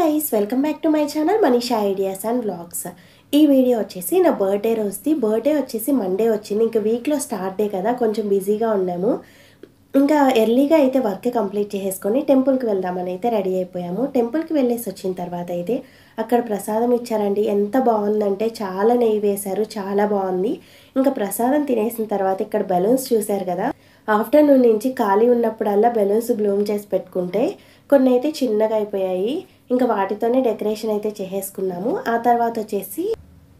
Guys welcome back to my channel Manisha ideas and vlogs. ఈ video వచ్చేసి నా birthday రోజుది. బర్త్డే వచ్చేసి మండే వచ్చింది. ఇంకా వీక్లో స్టార్ట్ డే కదా, కొంచెం బిజీగా ఉన్నాము. ఇంకా ఎర్లీగా అయితే వర్క్ కంప్లీట్ చేసేసుకొని టెంపుల్కి వెళ్దామని అయితే రెడీ అయిపోయాము. టెంపుల్కి వెళ్ళేసి వచ్చిన తర్వాత అయితే అక్కడ ప్రసాదం ఇచ్చారండి. ఎంత బాగుందంటే చాలా నెయ్యి వేశారు, చాలా బాగుంది. ఇంకా ప్రసాదం తినేసిన తర్వాత ఇక్కడ బెలూన్స్ చూశారు కదా, ఆఫ్టర్నూన్ నుంచి ఖాళీ ఉన్నప్పుడల్లా బెలూన్స్ బ్లూమ్ చేసి పెట్టుకుంటే కొన్ని అయితే చిన్నగా అయిపోయాయి. ఇంకా వాటితోనే డెకరేషన్ అయితే చేసేసుకున్నాము. ఆ తర్వాత వచ్చేసి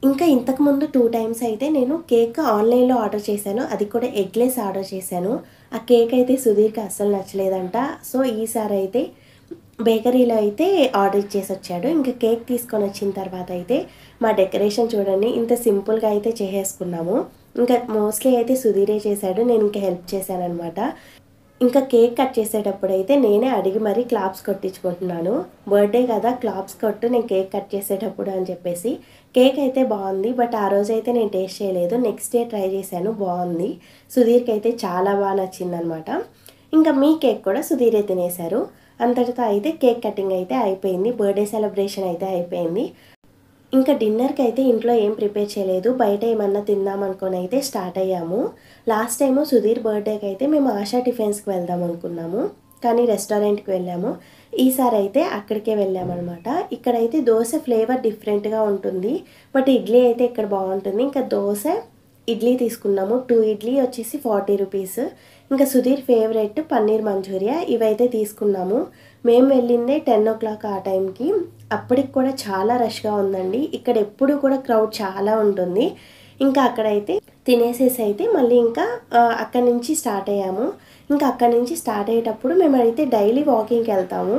ఇంకా ఇంతకుముందు 2 టైమ్స్ అయితే నేను కేక్ ఆన్లైన్లో ఆర్డర్ చేశాను. అది కూడా ఎగ్లెస్ ఆర్డర్ చేశాను. ఆ కేక్ అయితే సుధీర్కి అస్సలు నచ్చలేదంట. సో ఈసారి అయితే బేకరీలో అయితే ఆర్డర్ చేసి వచ్చాడు. ఇంకా కేక్ తీసుకొని వచ్చిన తర్వాత అయితే మా డెకరేషన్ చూడండి, ఇంత సింపుల్గా అయితే చేసేసుకున్నాము. ఇంకా మోస్ట్లీ అయితే సుధీరే చేశాడు, నేను ఇంకా హెల్ప్ చేశాను అనమాట. ఇంకా కేక్ కట్ చేసేటప్పుడు అయితే నేనే అడిగి మరీ క్లాప్స్ కొట్టించుకుంటున్నాను. బర్త్డే కదా, క్లాప్స్ కొట్టు నేను కేక్ కట్ చేసేటప్పుడు అని చెప్పేసి. కేక్ అయితే బాగుంది, బట్ ఆ రోజు అయితే నేను టేస్ట్ చేయలేదు. నెక్స్ట్ డే ట్రై చేశాను, బాగుంది. సుధీర్కి అయితే చాలా బాగా నచ్చిందనమాట. ఇంకా మీ కేక్ కూడా సుధీరే తినేశారు. అంతటితో అయితే కేక్ కటింగ్ అయితే అయిపోయింది. బర్త్డే సెలబ్రేషన్ అయితే అయిపోయింది. ఇంకా డిన్నర్కి అయితే ఇంట్లో ఏం ప్రిపేర్ చేయలేదు, బయట ఏమన్నా తిందాం అనుకొని అయితే స్టార్ట్ అయ్యాము. లాస్ట్ టైము సుధీర్ బర్త్డేకి అయితే మేము ఆశా టిఫిన్స్కి వెళ్దాం అనుకున్నాము, కానీ రెస్టారెంట్కి వెళ్ళాము. ఈసారి అయితే అక్కడికే వెళ్ళామన్నమాట. ఇక్కడైతే దోశ ఫ్లేవర్ డిఫరెంట్గా ఉంటుంది, బట్ ఇడ్లీ అయితే ఇక్కడ బాగుంటుంది. ఇంకా దోశ ఇడ్లీ తీసుకున్నాము. 2 ఇడ్లీ వచ్చేసి 40 రూపీస్. ఇంకా సుధీర్ ఫేవరెట్ పన్నీర్ మంచూరియా ఇవైతే తీసుకున్నాము. మేము వెళ్ళిందే 10 o'clock ఆ టైంకి. అప్పటికి కూడా చాలా రష్గా ఉందండి. ఇక్కడ ఎప్పుడు కూడా క్రౌడ్ చాలా ఉంటుంది. ఇంకా అక్కడైతే తినేసేసి అయితే మళ్ళీ ఇంకా అక్కడి నుంచి స్టార్ట్ అయ్యాము. ఇంకా అక్కడి నుంచి స్టార్ట్ అయ్యేటప్పుడు మేమైతే డైలీ వాకింగ్కి వెళ్తాము.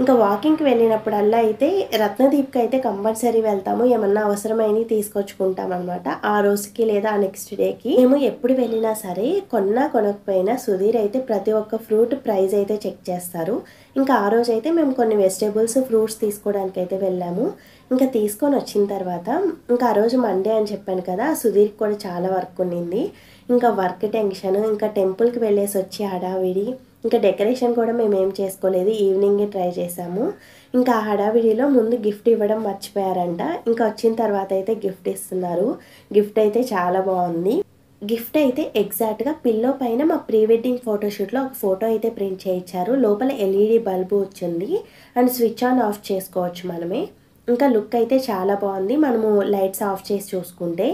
ఇంకా వాకింగ్కి వెళ్ళినప్పుడల్లా అయితే రత్నదీప్కి అయితే కంపల్సరీ వెళ్తాము. ఏమన్నా అవసరమైనవి తీసుకొచ్చుకుంటాం అనమాట ఆ రోజుకి లేదా నెక్స్ట్ డేకి. మేము ఎప్పుడు వెళ్ళినా సరే కొనకపోయినా సుధీర్ అయితే ప్రతి ఒక్క ఫ్రూట్ ప్రైస్ అయితే చెక్ చేస్తారు. ఇంకా ఆ రోజు అయితే మేము కొన్ని వెజిటేబుల్స్ ఫ్రూట్స్ తీసుకోవడానికి అయితే వెళ్ళాము. ఇంకా తీసుకొని వచ్చిన తర్వాత ఇంకా ఆ రోజు మండే అని చెప్పాను కదా, సుధీర్కి కూడా చాలా వర్క్ ఉండింది. ఇంకా వర్క్ టెన్షన్, ఇంకా టెంపుల్కి వెళ్ళేసి వచ్చి హడావిడి. ఇంకా డెకరేషన్ కూడా మేము ఏం చేసుకోలేదు, ఈవినింగే ట్రై చేసాము. ఇంకా ఆ హడావిడిలో ముందు గిఫ్ట్ ఇవ్వడం మర్చిపోయారంట. ఇంకా వచ్చిన తర్వాత అయితే గిఫ్ట్ ఇస్తున్నారు. గిఫ్ట్ అయితే చాలా బాగుంది. గిఫ్ట్ అయితే ఎగ్జాక్ట్గా పిల్లో పైన మా ప్రీ వెడ్డింగ్ ఫోటోషూట్లో ఒక ఫోటో అయితే ప్రింట్ చేయించారు. లోపల ఎల్ఈడి బల్బు వచ్చింది అండ్ స్విచ్ ఆన్ ఆఫ్ చేసుకోవచ్చు మనమే. ఇంకా లుక్ అయితే చాలా బాగుంది మనము లైట్స్ ఆఫ్ చేసి చూసుకుంటే.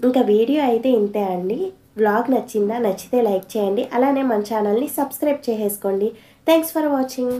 ఇంకా వీడియో అయితే ఇంతే అండి. వ్లాగ్ నచ్చిందా? నచ్చితే లైక్ చేయండి. అలానే మన ఛానల్ని సబ్స్క్రైబ్ చేసేసుకోండి. Thanks for watching.